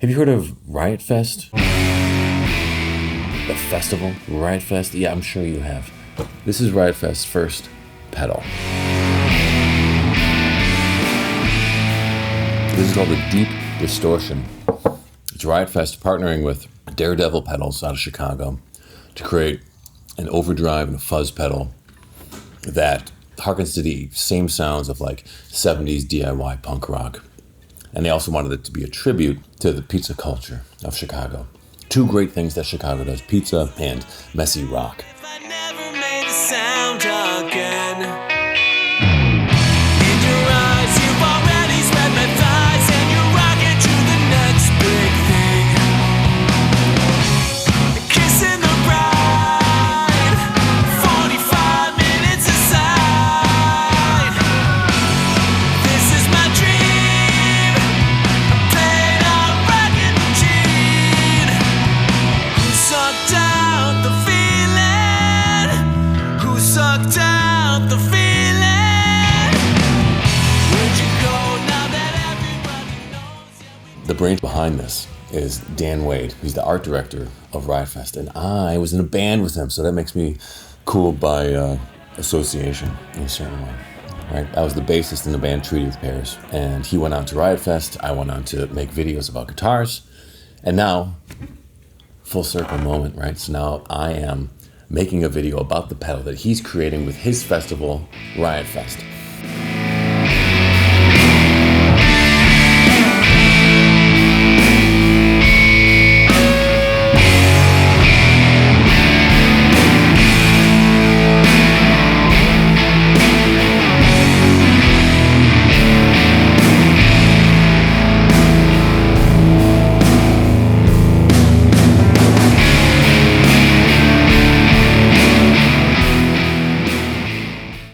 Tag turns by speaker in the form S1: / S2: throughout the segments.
S1: Have you heard of Riot Fest? The festival, Riot Fest? Yeah, I'm sure you have. This is Riot Fest's first pedal. This is called the Deep Dish-tortion. It's Riot Fest partnering with Daredevil pedals out of Chicago to create an overdrive and a fuzz pedal that harkens to the same sounds of like 70s DIY punk rock. And they also wanted it to be a tribute to the pizza culture of Chicago. Two great things that Chicago does, pizza and messy rock.
S2: If I never made a sound again. In your eyes, you've already spread my thighs, and you're rocking to the next big thing. Kissing the bride, 45 minutes aside. This is my dream. I played a ragged machine. Who sucked out the feeling? Who sucked out the feeling? Where'd you go now that everybody knows?
S1: The brains behind this is Dan Wade, who's the art director of Riot Fest, and I was in a band with him, so that makes me cool by association in a certain way. Right? I was the bassist in the band Treaty of Pears, and he went on to Riot Fest. I went on to make videos about guitars, and now, full circle moment, right? So now I am making a video about the pedal that he's creating with his festival, Riot Fest.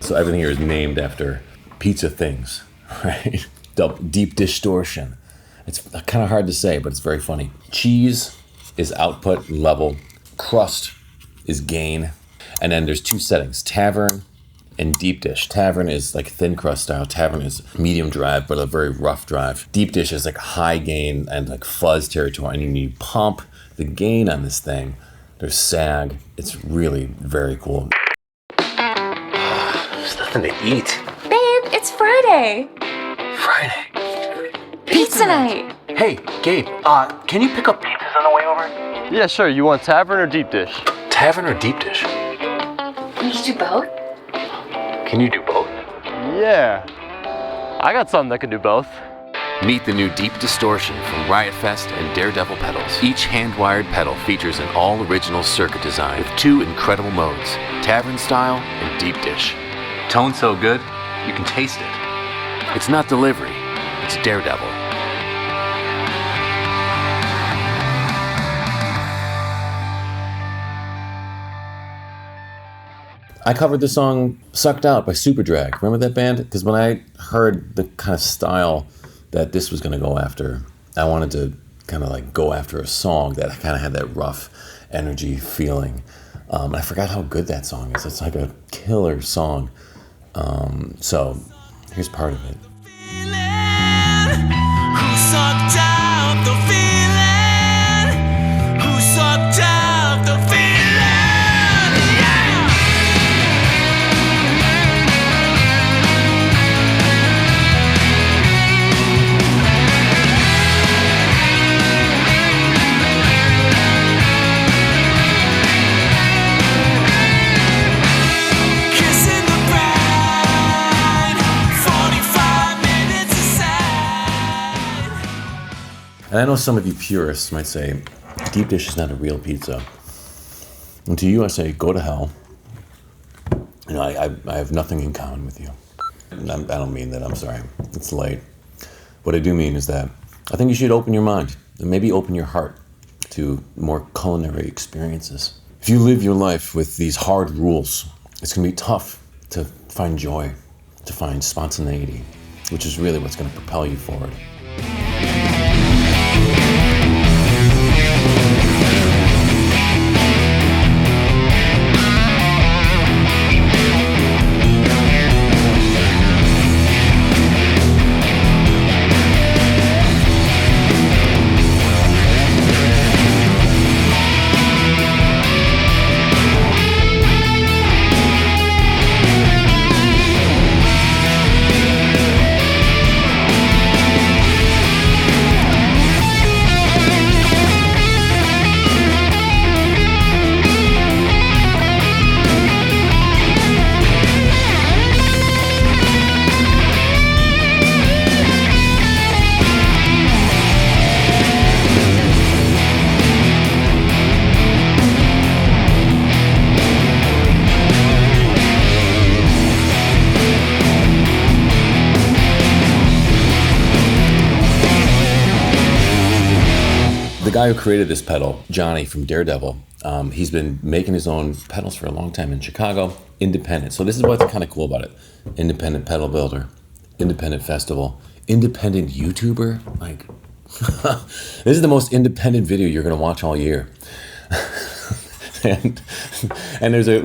S1: So everything here is named after pizza things, right? Deep Dish-tortion. It's kind of hard to say, but it's very funny. Cheese is output level, crust is gain, and then there's two settings, Tavern and Deep Dish. Tavern is like thin crust style. Tavern is medium drive, but a very rough drive. Deep Dish is like high gain and like fuzz territory, and you pump the gain on this thing. There's sag. It's really very cool. There's nothing to eat.
S3: Babe, it's Friday.
S1: Friday.
S3: Pizza night.
S1: Hey, Gabe, can you pick up pizzas on the way over?
S4: Yeah, sure. You want Tavern or Deep Dish?
S1: Tavern or Deep Dish?
S3: Can you do both?
S1: Can you do both?
S4: Yeah. I got something that can do both.
S5: Meet the new Deep Dish-tortion from Riot Fest and Daredevil pedals. Each hand-wired pedal features an all-original circuit design with two incredible modes, Tavern Style and Deep Dish.
S6: Tone so good, you can taste it.
S5: It's not delivery, it's Daredevil.
S1: I covered the song Sucked Out by Superdrag. Remember that band? Because when I heard the kind of style that this was going to go after, I wanted to kind of like go after a song that kind of had that rough energy feeling. And I forgot how good that song is. It's like a killer song. So here's part of it.
S2: Who sucked out the feeling? Who sucked out the feeling? Yeah! Kissing the bride, 45 minutes aside.
S1: And I know some of you purists might say, Deep Dish is not a real pizza. And to you, I say, go to hell. You know, I have nothing in common with you. And I don't mean that, I'm sorry. It's late. What I do mean is that I think you should open your mind and maybe open your heart to more culinary experiences. If you live your life with these hard rules, it's going to be tough to find joy, to find spontaneity, which is really what's going to propel you forward. The guy who created this pedal, Johnny from Daredevil, he's been making his own pedals for a long time in Chicago, independent. So this is what's kind of cool about it. Independent pedal builder, independent festival, independent YouTuber. Like, this is the most independent video you're going to watch all year. and there's a...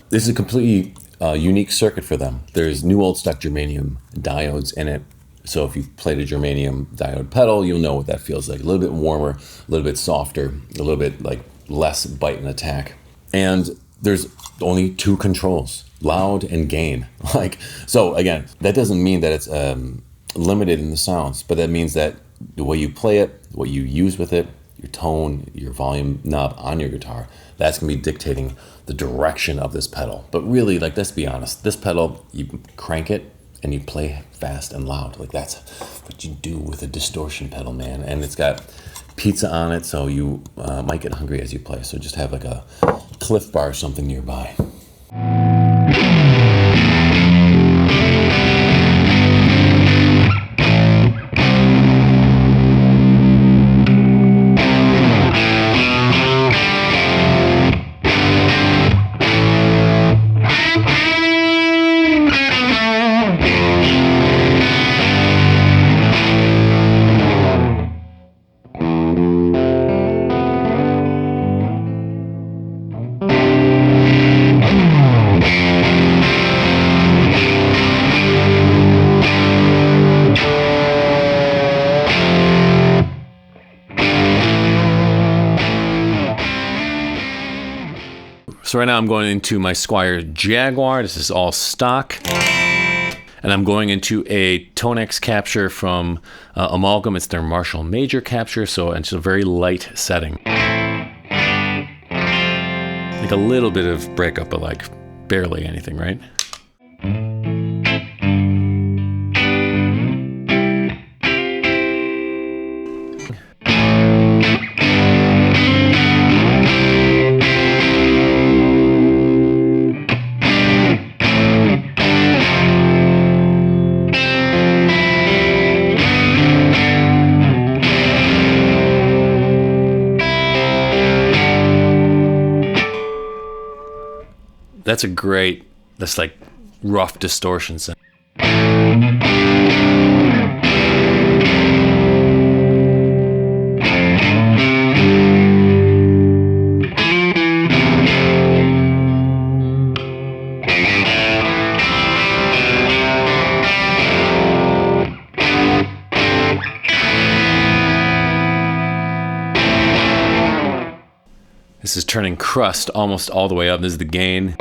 S1: This is a completely unique circuit for them. There's new old stock germanium diodes in it. So if you've played a germanium diode pedal, you'll know what that feels like. A little bit warmer, a little bit softer, a little bit like less bite and attack. And there's only 2 controls, loud and gain. Like, so again, that doesn't mean that it's limited in the sounds, but that means that the way you play it, what you use with it, your tone, your volume knob on your guitar, that's gonna be dictating the direction of this pedal. But really, like, let's be honest, this pedal, you crank it and you play fast and loud. Like, that's what you do with a distortion pedal, man. And it's got pizza on it, so you might get hungry as you play. So just have like a Cliff Bar or something nearby. So right now I'm going into my Squier Jaguar. This is all stock. And I'm going into a Tonex capture from Amalgam. It's their Marshall Major capture, so it's a very light setting. Like a little bit of breakup, but like barely anything, right? That's a great, that's like rough distortion sound. This is turning crust almost all the way up. This is the gain.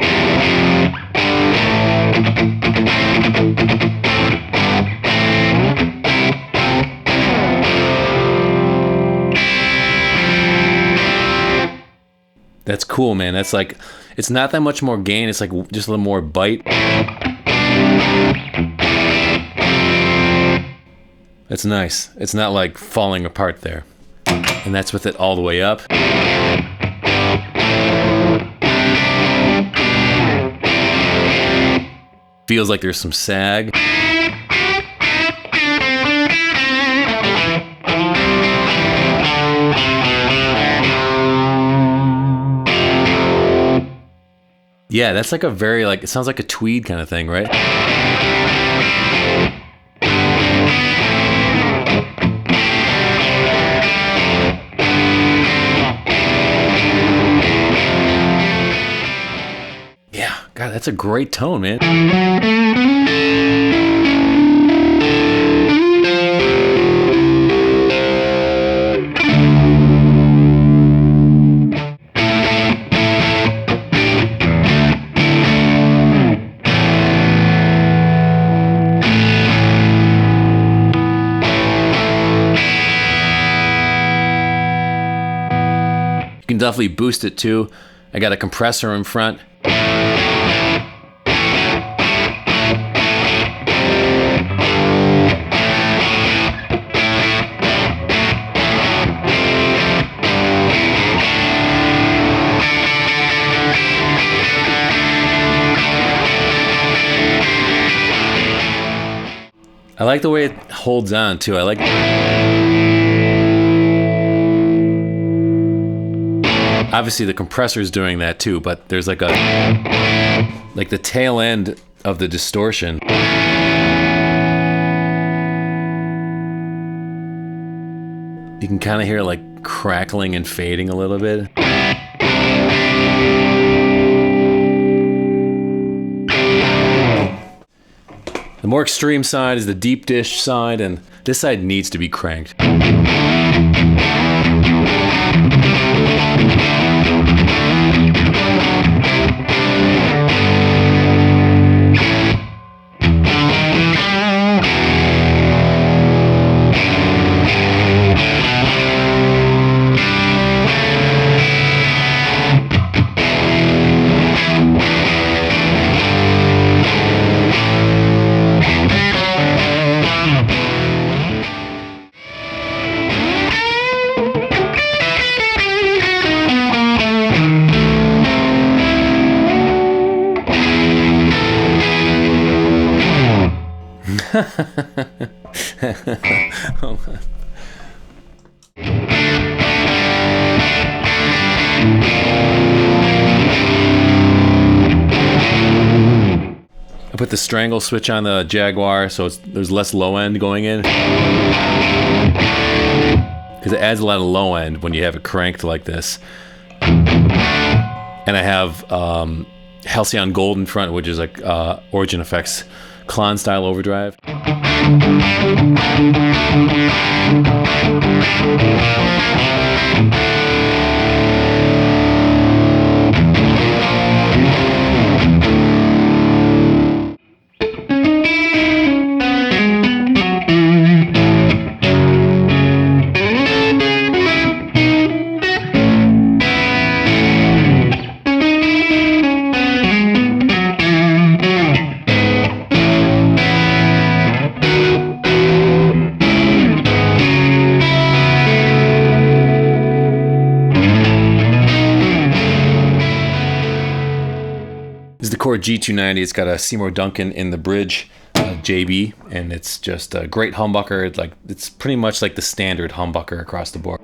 S1: That's cool, man. That's like, it's not that much more gain. It's like just a little more bite. That's nice. It's not like falling apart there. And that's with it all the way up. Feels like there's some sag. Yeah, that's like a very, like, it sounds like a tweed kind of thing, right? Yeah, God, that's a great tone, man. You can definitely boost it too. I got a compressor in front.
S7: I like the way it holds on too. I like. Obviously the compressor is doing that too, but there's like the tail end of the distortion. You can kind of hear like crackling and fading a little bit. The more extreme side is the deep dish side, and this side needs to be cranked. I put the strangle switch on the Jaguar so there's less low end going in. Because it adds a lot of low end when you have it cranked like this. And I have Halcyon Gold in front, which is like Origin Effects Clon style overdrive. Cord G290. It's got a Seymour Duncan in the bridge, JB, and it's just a great humbucker. Like it's pretty much like the standard humbucker across the board.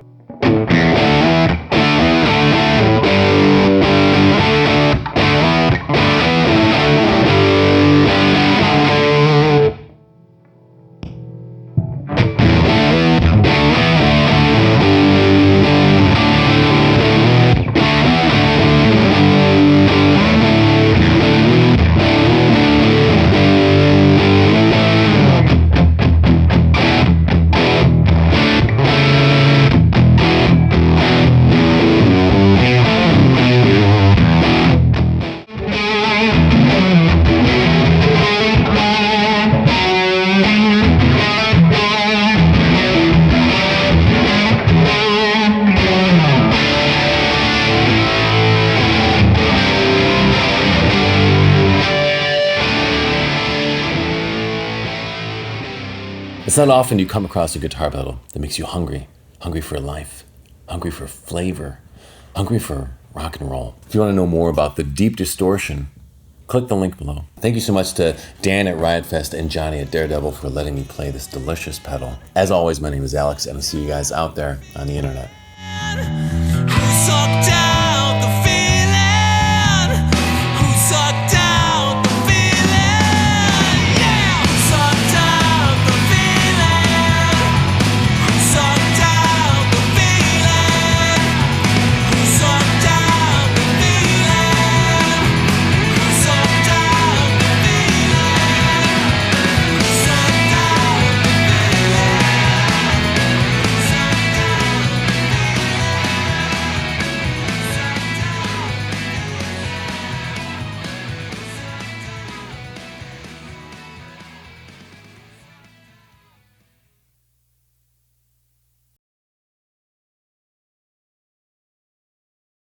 S1: It's not often you come across a guitar pedal that makes you hungry. Hungry for life. Hungry for flavor. Hungry for rock and roll. If you want to know more about the Deep Distortion, click the link below. Thank you so much to Dan at Riot Fest and Johnny at Daredevil for letting me play this delicious pedal. As always, my name is Alex, and I'll see you guys out there on the internet.